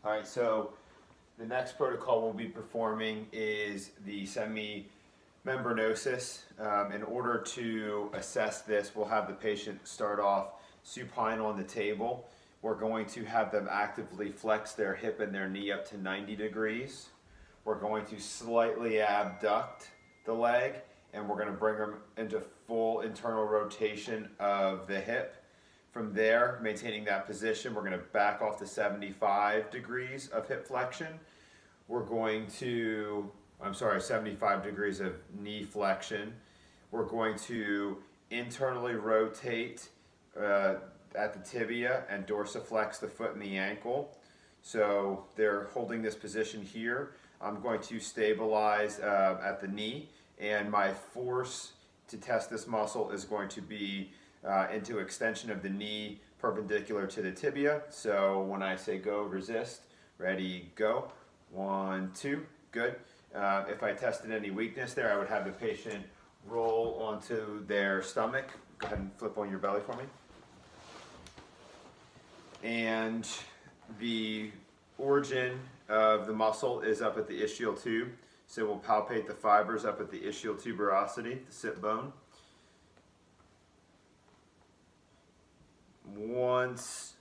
All right, so the next protocol we'll be performing is the semi-membranosus. In order to assess this, we'll have the patient start off supine on the table. We're going to have them actively flex their hip and their knee up to 90 degrees. We're going to slightly abduct the leg, and we're going to bring them into full internal rotation of the hip. From there, maintaining that position, we're going to back off to 75 degrees of hip flexion. We're going to, 75 degrees of knee flexion. We're going to internally rotate at the tibia and dorsiflex the foot and the ankle. So they're holding this position here. I'm going to stabilize at the knee, and my force to test this muscle is going to be into extension of the knee perpendicular to the tibia. So when I say go, resist, ready, go. 1, 2, good. If I tested any weakness there, I would have the patient roll onto their stomach. Go ahead and flip on your belly for me. And the origin of the muscle is up at the ischial tube. So we'll palpate the fibers up at the ischial tuberosity, the sit bone. Once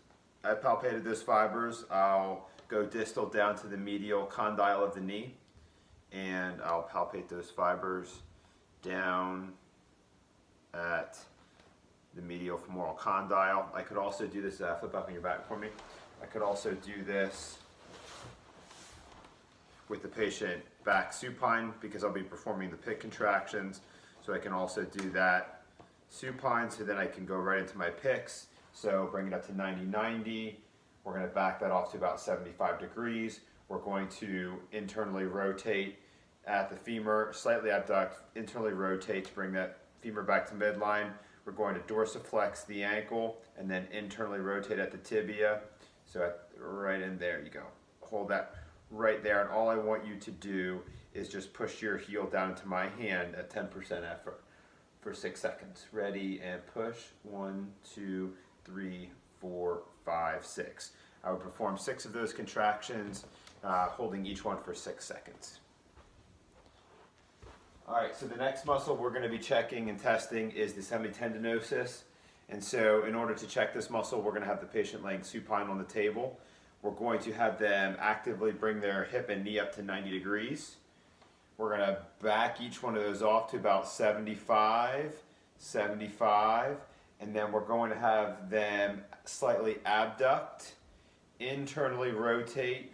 I've palpated those fibers, I'll go distal down to the medial condyle of the knee, and I'll palpate those fibers down at the medial femoral condyle. I could also do this, flip up on your back for me. I could also do this with the patient back supine because I'll be performing the PIC contractions. So I can also do that supine, so then I can go right into my PICs. So bring it up to 90-90. We're going to back that off to about 75 degrees. We're going to internally rotate at the femur, slightly abduct, internally rotate to bring that femur back to midline. We're going to dorsiflex the ankle and then internally rotate at the tibia. So right in there you go. Hold that right there, and all I want you to do is just push your heel down into my hand at 10% effort for 6 seconds. Ready, and push. 1, 2, 3, 4, 5, 6. I would perform 6 of those contractions, holding each one for 6 seconds. All right, so the next muscle we're going to be checking and testing is the semitendinosus. And so in order to check this muscle, we're going to have the patient laying supine on the table. We're going to have them actively bring their hip and knee up to 90 degrees. We're going to back each one of those off to about 75, 75, and then we're going to have them slightly abduct, internally rotate,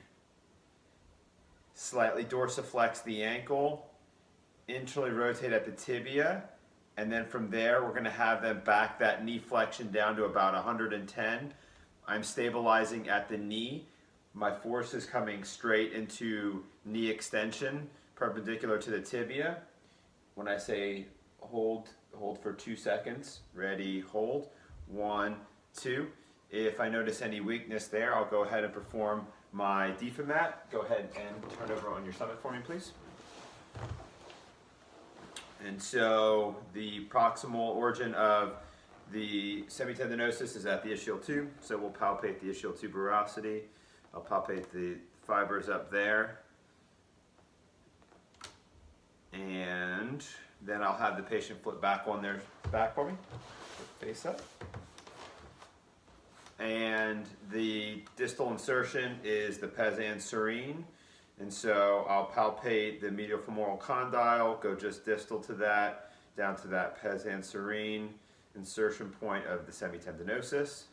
slightly dorsiflex the ankle, internally rotate at the tibia, and then from there we're going to have them back that knee flexion down to about 110. I'm stabilizing at the knee. My force is coming straight into knee extension, perpendicular to the tibia. When I say hold for 2 seconds. Ready, hold. 1, 2. If I notice any weakness there, I'll go ahead and perform my DFAMAT. Go ahead and turn over on your stomach for me, please. And so the proximal origin of the semitendinosus is at the ischial tube. So we'll palpate the ischial tuberosity. I'll palpate the fibers up there. And then I'll have the patient flip back on their back for me, face up. And the distal insertion is the pes anserine. And so I'll palpate the medial femoral condyle, go just distal to that, down to that pes anserine insertion point of the semitendinosus.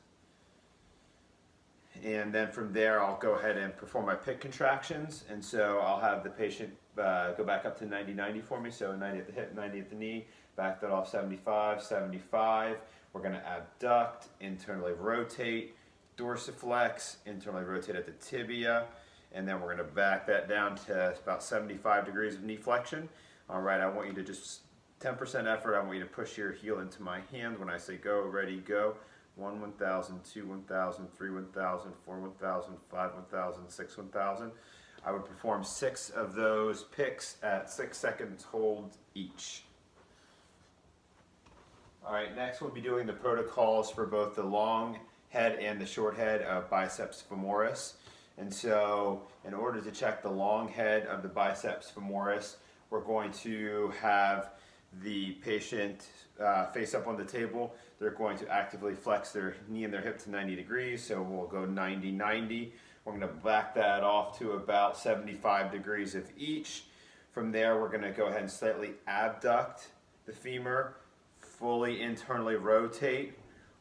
And then from there, I'll go ahead and perform my PIC contractions. And so I'll have the patient go back up to 90-90 for me. So 90 at the hip, 90 at the knee. Back that off 75, 75. We're going to abduct, internally rotate, dorsiflex, internally rotate at the tibia. And then we're going to back that down to about 75 degrees of knee flexion. All right, I want you to just 10% effort. I want you to push your heel into my hand when I say go. Ready, go. 1, 1,000, 2, 1,000, 3, 1,000, 4, 1,000, 5, 1,000, 6, 1,000. I would perform 6 of those PICs at 6 seconds hold each. All right, next we'll be doing the protocols for both the long head and the short head of biceps femoris. And so in order to check the long head of the biceps femoris, we're going to have the patient face up on the table. They're going to actively flex their knee and their hip to 90 degrees. So we'll go 90-90. We're going to back that off to about 75 degrees of each. From there, we're going to go ahead and slightly abduct the femur, fully internally rotate.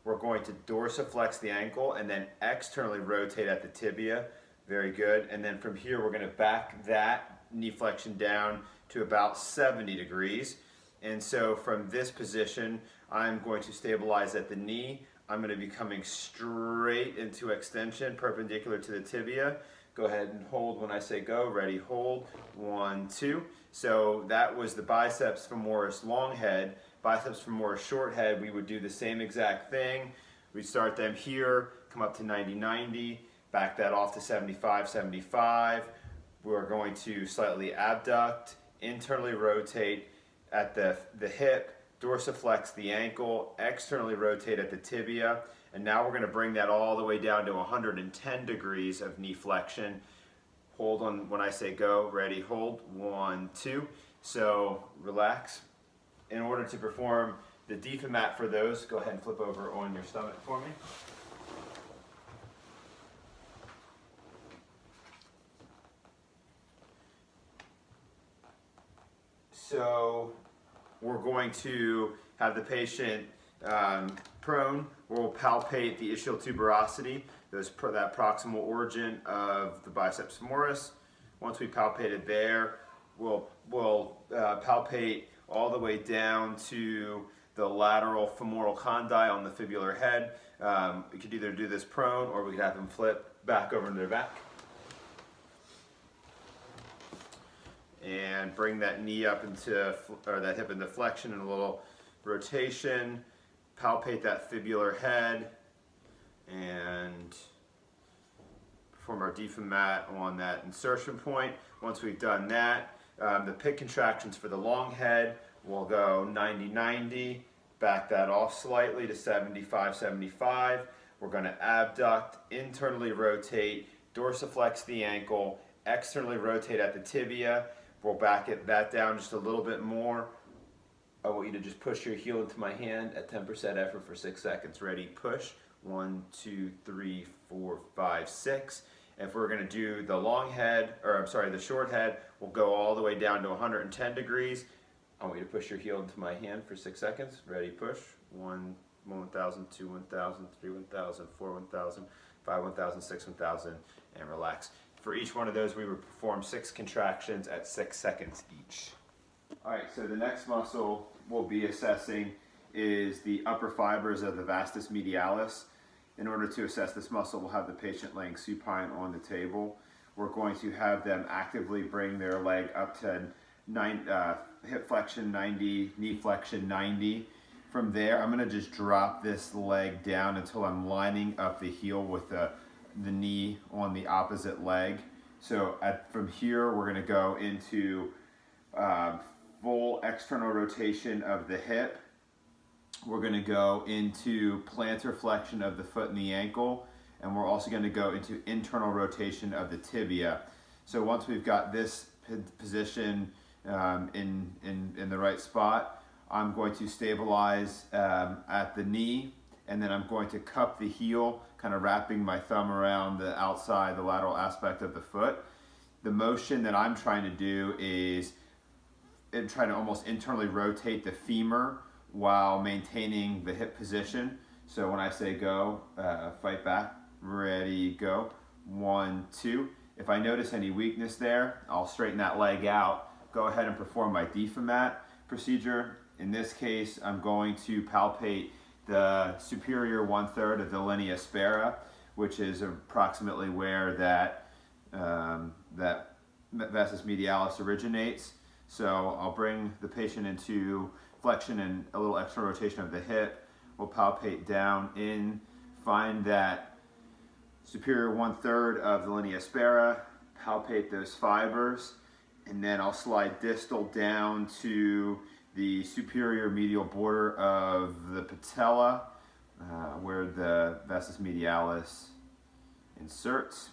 We're going to dorsiflex the ankle and then externally rotate at the tibia. Very good. And then from here, we're going to back that knee flexion down to about 70 degrees. And so from this position, I'm going to stabilize at the knee. I'm going to be coming straight into extension, perpendicular to the tibia. Go ahead and hold when I say go. Ready, hold. 1, 2. So that was the biceps femoris long head. Biceps femoris short head, we would do the same exact thing. We'd start them here, come up to 90-90, back that off to 75-75. We're going to slightly abduct, internally rotate at the hip, dorsiflex the ankle, externally rotate at the tibia, and now we're going to bring that all the way down to 110 degrees of knee flexion. Hold on when I say go. Ready, hold. 1, 2. So relax. In order to perform the DFAMAT for those, go ahead and flip over on your stomach for me. So we're going to have the patient prone. We'll palpate the ischial tuberosity, that proximal origin of the biceps femoris. Once we palpate it there, we'll palpate all the way down to the lateral femoral condi on the fibular head. We could either do this prone or we could have them flip back over to their back. And bring that knee up into, or that hip into flexion and a little rotation. Palpate that fibular head and perform our DFAMAT on that insertion point. Once we've done that, the PIC contractions for the long head will go 90-90, back that off slightly to 75-75. We're going to abduct, internally rotate, dorsiflex the ankle, externally rotate at the tibia. We'll back that down just a little bit more. I want you to just push your heel into my hand at 10% effort for 6 seconds. Ready, push. 1, 2, 3, 4, 5, 6. If we're going to do the long head, or I'm sorry, the short head, we'll go all the way down to 110 degrees. I want you to push your heel into my hand for 6 seconds. Ready, push. 1, 1,000, 2, 1,000, 3, 1,000, 4, 1,000, 5, 1,000, 6, 1,000, and relax. For each one of those, we would perform 6 contractions at 6 seconds each. All right, so the next muscle we'll be assessing is the upper fibers of the vastus medialis. In order to assess this muscle, we'll have the patient laying supine on the table. We're going to have them actively bring their leg up to hip flexion 90, knee flexion 90. From there, I'm going to just drop this leg down until I'm lining up the heel with the knee on the opposite leg. So from here, we're going to go into full external rotation of the hip. We're going to go into plantar flexion of the foot and the ankle, and we're also going to go into internal rotation of the tibia. So once we've got this position in the right spot, I'm going to stabilize at the knee, and then I'm going to cup the heel, kind of wrapping my thumb around the outside, the lateral aspect of the foot. The motion that I'm trying to do is trying to almost internally rotate the femur while maintaining the hip position. So when I say go, fight back, ready, go. 1, 2. If I notice any weakness there, I'll straighten that leg out. Go ahead and perform my DFAMAT procedure. In this case, I'm going to palpate the superior 1/3 of the linea aspera, which is approximately where that vastus medialis originates. So I'll bring the patient into flexion and a little extra rotation of the hip. We'll palpate down in, find that superior 1/3 of the linea aspera, palpate those fibers, and then I'll slide distal down to the superior medial border of the patella, where the vastus medialis inserts.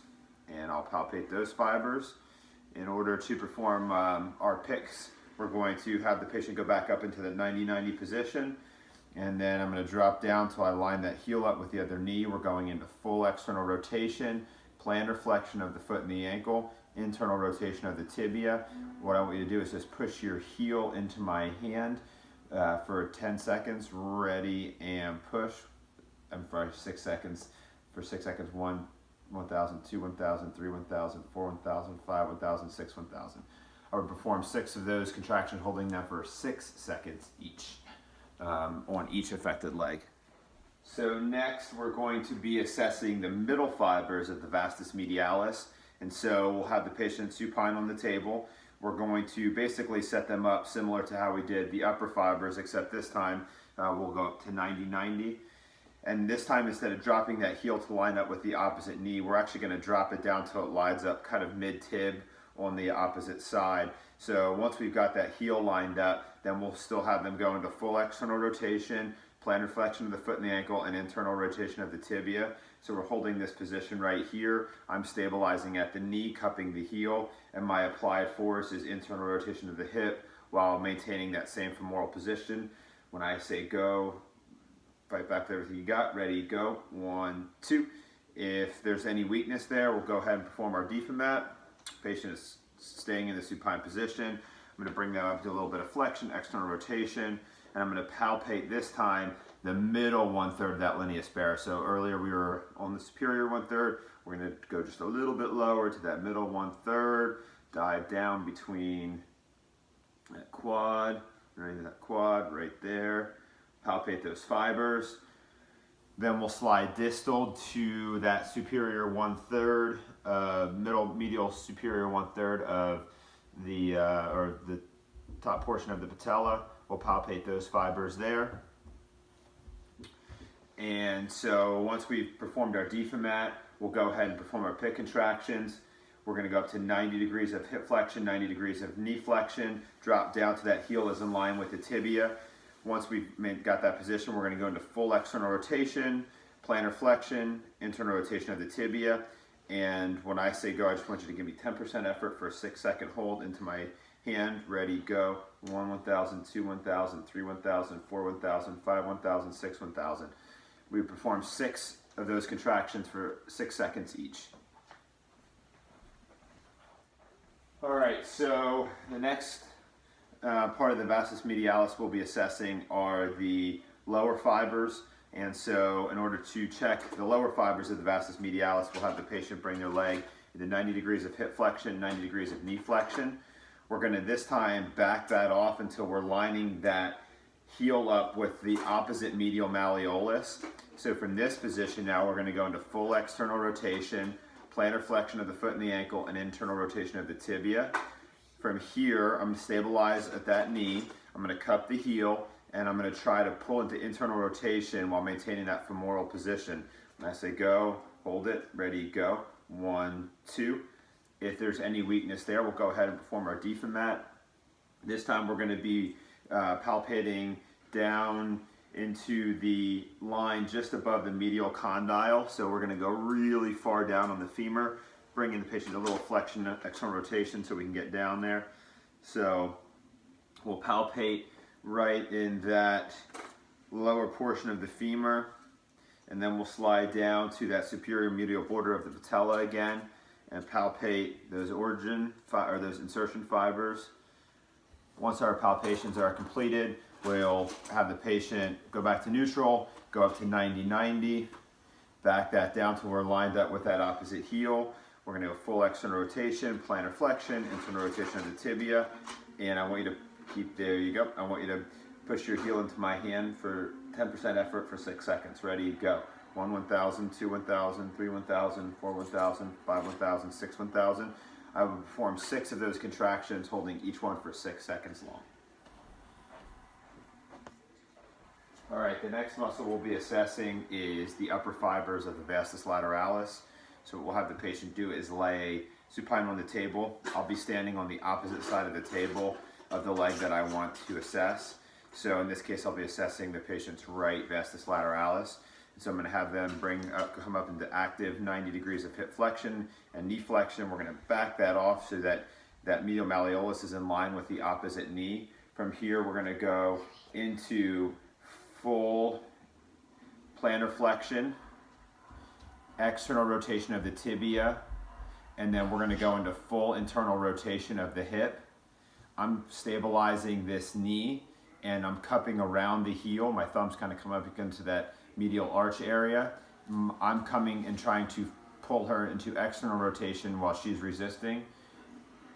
and I'll palpate those fibers. In order to perform our PICs, we're going to have the patient go back up into the 90-90 position, and then I'm going to drop down till I line that heel up with the other knee. We're going into full external rotation, plantar flexion of the foot and the ankle, internal rotation of the tibia. What I want you to do is just push your heel into my hand for 10 seconds. Ready and push. And for 6 seconds. For 6 seconds, 1, 1,000, 2, 1,000, 3, 1,000, 4, 1,000, 5, 1,000, 6, 1,000. I would perform 6 of those contractions, holding them for 6 seconds each on each affected leg. So next, we're going to be assessing the middle fibers of the vastus medialis. And so we'll have the patient supine on the table. We're going to basically set them up similar to how we did the upper fibers, except this time we'll go up to 90-90. And this time, instead of dropping that heel to line up with the opposite knee, we're actually going to drop it down till it lines up kind of mid-tib on the opposite side. So once we've got that heel lined up, then we'll still have them go into full external rotation, plantar flexion of the foot and the ankle, and internal rotation of the tibia. So we're holding this position right here. I'm stabilizing at the knee, cupping the heel, and my applied force is internal rotation of the hip while maintaining that same femoral position. When I say go, fight back with everything you got. Ready, go. 1, 2. If there's any weakness there, we'll go ahead and perform our DFAMAT. Patient is staying in the supine position. I'm going to bring them up to a little bit of flexion, external rotation, and I'm going to palpate this time the middle 1/3 of that linea aspera. So earlier we were on the superior 1/3. We're going to go just a little bit lower to that middle 1/3, dive down between that quad, right there. Palpate those fibers. Then we'll slide distal to that superior 1/3, medial superior 1/3 of the or the top portion of the patella. We'll palpate those fibers there. And so once we've performed our DFAMAT, we'll go ahead and perform our PIC contractions. We're going to go up to 90 degrees of hip flexion, 90 degrees of knee flexion, drop down to that heel is in line with the tibia. Once we've got that position, we're going to go into full external rotation, plantar flexion, internal rotation of the tibia. And when I say go, I just want you to give me 10% effort for a 6-second hold into my hand. Ready, go. 1, 1,000, 2, 1,000, 3, 1,000, 4, 1,000, 5, 1,000, 6, 1,000. We perform 6 of those contractions for 6 seconds each. All right, so the next part of the vastus medialis we'll be assessing are the lower fibers. And so in order to check the lower fibers of the vastus medialis, we'll have the patient bring their leg into 90 degrees of hip flexion, 90 degrees of knee flexion. We're going to this time back that off until we're lining that heel up with the opposite medial malleolus. So from this position now, we're going to go into full external rotation, plantar flexion of the foot and the ankle, and internal rotation of the tibia. From here, I'm going to stabilize at that knee. I'm going to cup the heel, and I'm going to try to pull into internal rotation while maintaining that femoral position. When I say go, hold it, ready, go. 1, 2. If there's any weakness there, we'll go ahead and perform our DFAMAT. This time we're going to be palpating down into the line just above the medial condyle. So we're going to go really far down on the femur, bringing the patient a little flexion, external rotation so we can get down there. So we'll palpate right in that lower portion of the femur, and then we'll slide down to that superior medial border of the patella again and palpate those those insertion fibers. Once our palpations are completed, we'll have the patient go back to neutral, go up to 90-90, back that down till we're lined up with that opposite heel. We're going to go full external rotation, plantar flexion, internal rotation of the tibia, and I want you to keep, there you go, I want you to push your heel into my hand for 10% effort for 6 seconds. Ready, go. 1, 1,000, 2, 1,000, 3, 1,000, 4, 1,000, 5, 1,000, 6, 1,000. I will perform 6 of those contractions, holding each one for 6 seconds long. All right, the next muscle we'll be assessing is the upper fibers of the vastus lateralis. So what we'll have the patient do is lay supine on the table. I'll be standing on the opposite side of the table of the leg that I want to assess. So in this case, I'll be assessing the patient's right vastus lateralis. So I'm going to have them come up into active 90 degrees of hip flexion and knee flexion. We're going to back that off so that that medial malleolus is in line with the opposite knee. From here, we're going to go into full plantar flexion, external rotation of the tibia, and then we're going to go into full internal rotation of the hip. I'm stabilizing this knee and I'm cupping around the heel. My thumb's kind of come up into that medial arch area. I'm coming and trying to pull her into external rotation while she's resisting.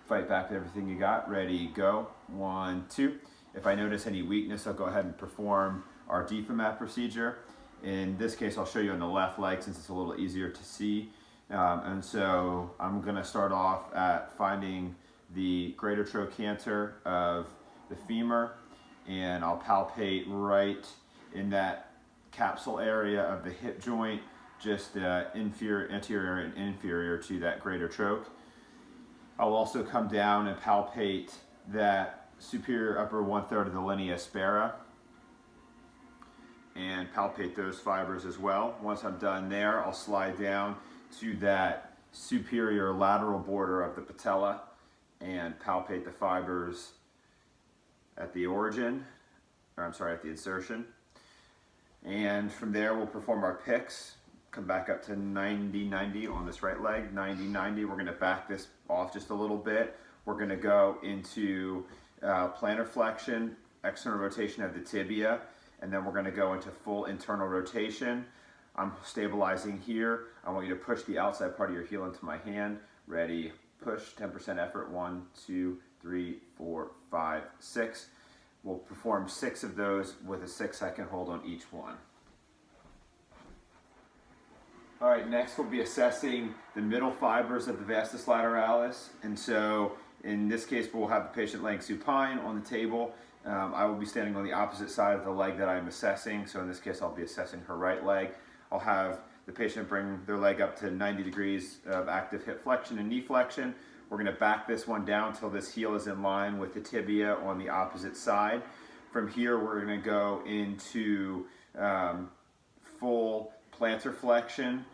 Fight back with everything you got. Ready, go. 1, 2. If I notice any weakness, I'll go ahead and perform our DFAMAT procedure. In this case, I'll show you on the left leg since it's a little easier to see. And so I'm going to start off at finding the greater trochanter of the femur, and I'll palpate right in that capsule area of the hip joint, just anterior and inferior to that greater troch. I'll also come down and palpate that superior upper 1/3 of the linea aspera and palpate those fibers as well. Once I'm done there, I'll slide down to that superior lateral border of the patella and palpate the fibers at the origin, or I'm sorry, at the insertion. And from there, we'll perform our PICs. Come back up to 90-90 on this right leg. 90-90, we're gonna back this off just a little bit. We're gonna go into plantar flexion, external rotation of the tibia, and then we're gonna go into full internal rotation. I'm stabilizing here. I want you to push the outside part of your heel into my hand. Ready, push, 10% effort. 1, 2, 3, 4, 5, 6. We'll perform 6 of those with a 6-second hold on each one. All right, next we'll be assessing the middle fibers of the vastus lateralis. And so in this case, we'll have the patient laying supine on the table. I will be standing on the opposite side of the leg that I'm assessing. So in this case, I'll be assessing her right leg. I'll have the patient bring their leg up to 90 degrees of active hip flexion and knee flexion. We're going to back this one down until this heel is in line with the tibia on the opposite side. From here, we're going to go into full plantar flexion,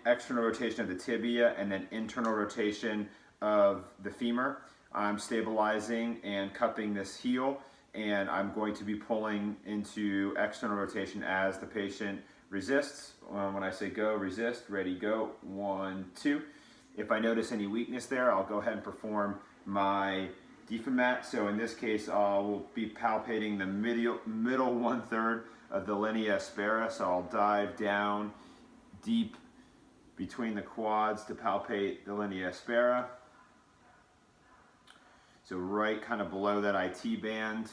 external rotation of the tibia, and then internal rotation of the femur. I'm stabilizing and cupping this heel, and I'm going to be pulling into external rotation as the patient resists. When I say go, resist, ready, go. 1, 2. If I notice any weakness there, I'll go ahead and perform my DFAMAT. So in this case, I'll be palpating the middle 1/3 of the linea aspera. So I'll dive down deep between the quads to palpate the linea aspera. So right kind of below that IT band.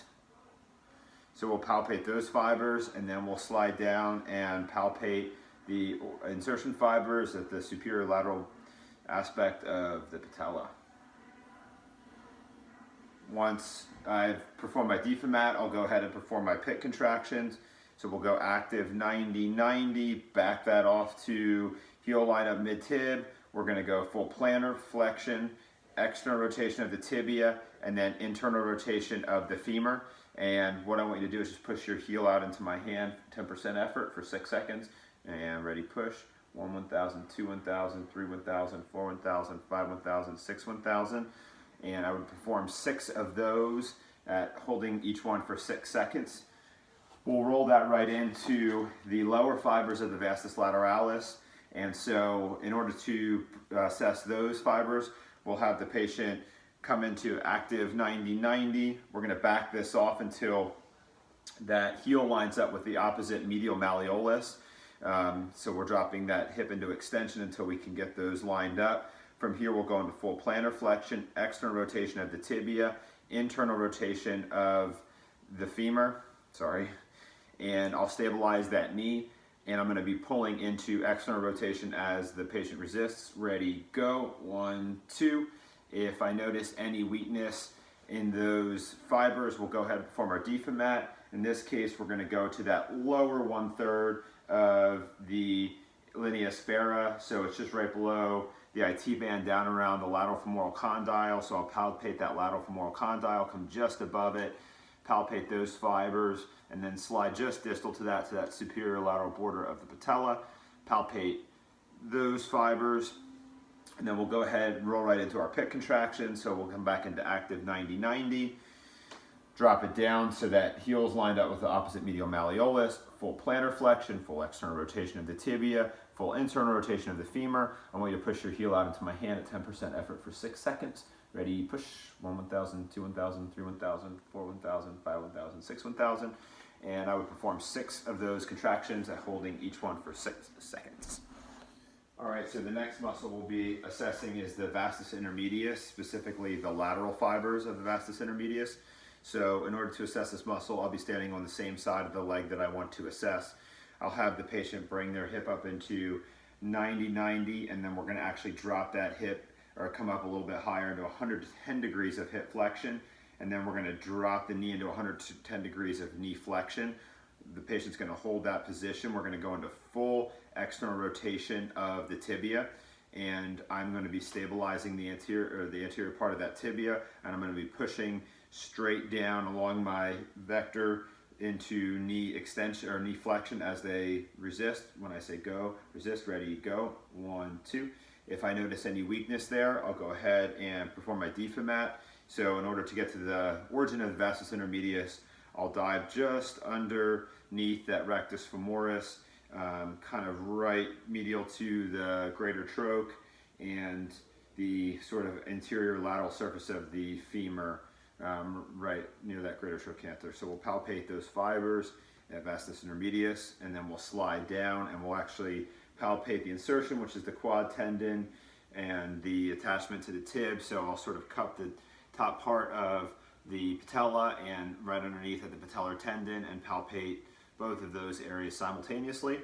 So we'll palpate those fibers, and then we'll slide down and palpate the insertion fibers at the superior lateral aspect of the patella. Once I've performed my DFAMAT, I'll go ahead and perform my PIC contractions. So we'll go active 90-90, back that off to heel line up mid-tib. We're going to go full plantar flexion, external rotation of the tibia, and then internal rotation of the femur. And what I want you to do is just push your heel out into my hand, 10% effort for 6 seconds. And ready, push. 1 1,000, 2 1,000, 3 1,000, 4 1,000, 5 1,000, 6 1,000. And I would perform 6 of those at holding each one for 6 seconds. We'll roll that right into the lower fibers of the vastus lateralis. And so in order to assess those fibers, we'll have the patient come into active 90-90. We're going to back this off until that heel lines up with the opposite medial malleolus. So we're dropping that hip into extension until we can get those lined up. From here, we'll go into full plantar flexion, external rotation of the tibia, internal rotation of the femur, and I'll stabilize that knee, and I'm going to be pulling into external rotation as the patient resists. Ready, go. 1, 2. If I notice any weakness in those fibers, we'll go ahead and perform our DFAMAT. In this case, we're going to go to that lower 1/3 of the linea aspera, so it's just right below the IT band down around the lateral femoral condyle. So I'll palpate that lateral femoral condyle, come just above it, palpate those fibers, and then slide just distal to that superior lateral border of the patella, palpate those fibers, and then we'll go ahead and roll right into our PIC contraction. So we'll come back into active 90-90, drop it down so that heel's lined up with the opposite medial malleolus, full plantar flexion, full external rotation of the tibia, full internal rotation of the femur. I want you to push your heel out into my hand at 10% effort for 6 seconds. Ready, push, 1, 1,000, 2, 1,000, 3, 1,000, 4, 1,000, 5, 1,000, 6, 1,000. And I would perform 6 of those contractions at holding each one for 6 seconds. All right, so the next muscle we'll be assessing is the vastus intermedius, specifically the lateral fibers of the vastus intermedius. So in order to assess this muscle, I'll be standing on the same side of the leg that I want to assess. I'll have the patient bring their hip up into 90-90, and then we're going to actually drop that hip or come up a little bit higher into 110 degrees of hip flexion, and then we're going to drop the knee into 110 degrees of knee flexion. The patient's going to hold that position. We're going to go into full external rotation of the tibia, and I'm going to be stabilizing the anterior part of that tibia, and I'm going to be pushing straight down along my vector into knee extension or knee flexion as they resist. When I say go, resist, ready, go. 1, 2. If I notice any weakness there, I'll go ahead and perform my DFAMAT. So in order to get to the origin of the vastus intermedius, I'll dive just underneath that rectus femoris, kind of right medial to the greater troch and the sort of anterior lateral surface of the femur, right near that greater trochanter. So we'll palpate those fibers at vastus intermedius, and then we'll slide down and we'll actually palpate the insertion, which is the quad tendon, and the attachment to the tib. So I'll sort of cup the top part of the patella and right underneath at the patellar tendon and palpate both of those areas simultaneously.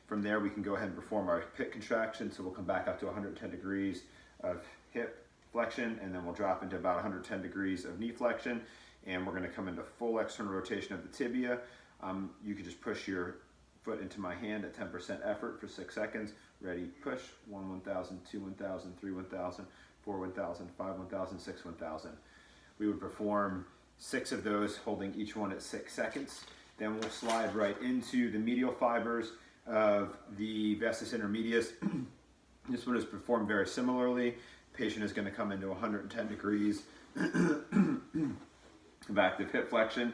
From there, we can go ahead and perform our PIC contraction. So we'll come back up to 110 degrees of hip flexion, and then we'll drop into about 110 degrees of knee flexion, and we're going to come into full external rotation of the tibia. You can just push your foot into my hand at 10% effort for 6 seconds. Ready, push. 1, 1,000, 2, 1,000, 3, 1,000, 4, 1,000, 5, 1,000, 6, 1,000. We would perform 6 of those, holding each one at 6 seconds. Then we'll slide right into the medial fibers of the vastus intermedius. This one is performed very similarly. The patient is going to come into 110 degrees of active hip flexion.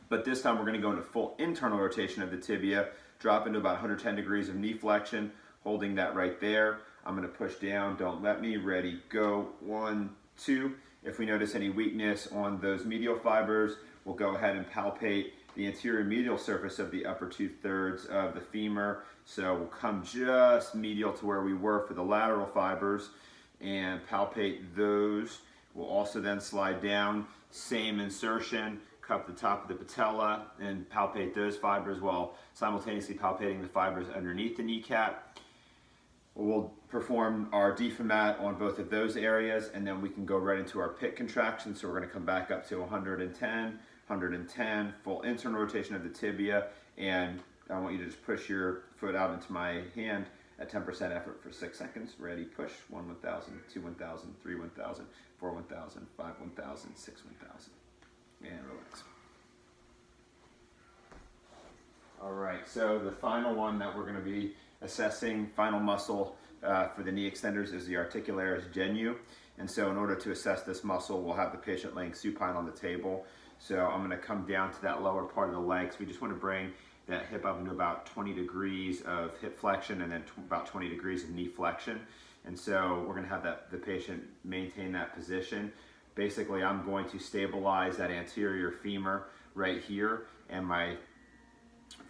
But this time we're going to go into full internal rotation of the tibia, drop into about 110 degrees of knee flexion, holding that right there. I'm going to push down, don't let me, ready, go. 1, 2. If we notice any weakness on those medial fibers, we'll go ahead and palpate the anterior medial surface of the upper 2/3 of the femur. So we'll come just medial to where we were for the lateral fibers and palpate those. We'll also then slide down, same insertion, cup the top of the patella and palpate those fibers while simultaneously palpating the fibers underneath the kneecap. We'll perform our DFAMAT on both of those areas, and then we can go right into our PIC contraction. So we're going to come back up to 110, 110, full internal rotation of the tibia, and I want you to just push your foot out into my hand at 10% effort for 6 seconds. Ready, push. 1, 1,000, 2, 1,000, 3, 1,000, 4, 1,000, 5, 1,000, 6, 1,000. And relax. All right, so the final one that we're going to be assessing, final muscle for the knee extenders, is the articularis genu. And so in order to assess this muscle, we'll have the patient laying supine on the table. So I'm going to come down to that lower part of the leg. So we just want to bring that hip up into about 20 degrees of hip flexion and then about 20 degrees of knee flexion. And so we're going to have the patient maintain that position. Basically, I'm going to stabilize that anterior femur right here, and my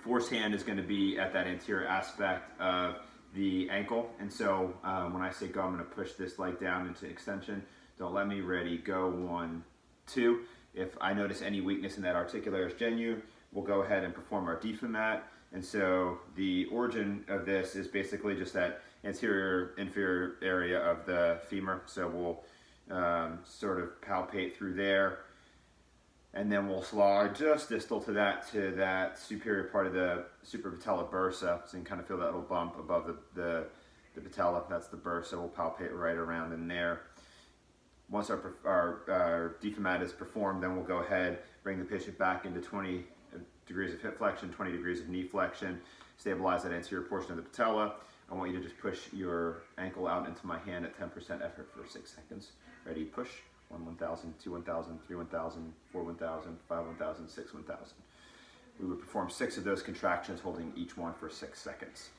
force hand is going to be at that anterior aspect of the ankle. And so when I say go, I'm going to push this leg down into extension. Don't let me, ready, go. 1, 2. If I notice any weakness in that articularis genu, we'll go ahead and perform our DFAMAT. And so the origin of this is basically just that anterior inferior area of the femur. So we'll sort of palpate through there, and then we'll slide just distal to that superior part of the suprapatellar bursa, so you can kind of feel that little bump above the patella. That's the bursa. We'll palpate right around in there. Once our DFAMAT is performed, then we'll go ahead, bring the patient back into 20 degrees of hip flexion, 20 degrees of knee flexion, stabilize that anterior portion of the patella. I want you to just push your ankle out into my hand at 10% effort for 6 seconds. Ready, push. 1, 1,000, 2, 1,000, 3, 1,000, 4, 1,000, 5, 1,000, 6, 1,000. We would perform 6 of those contractions, holding each one for 6 seconds.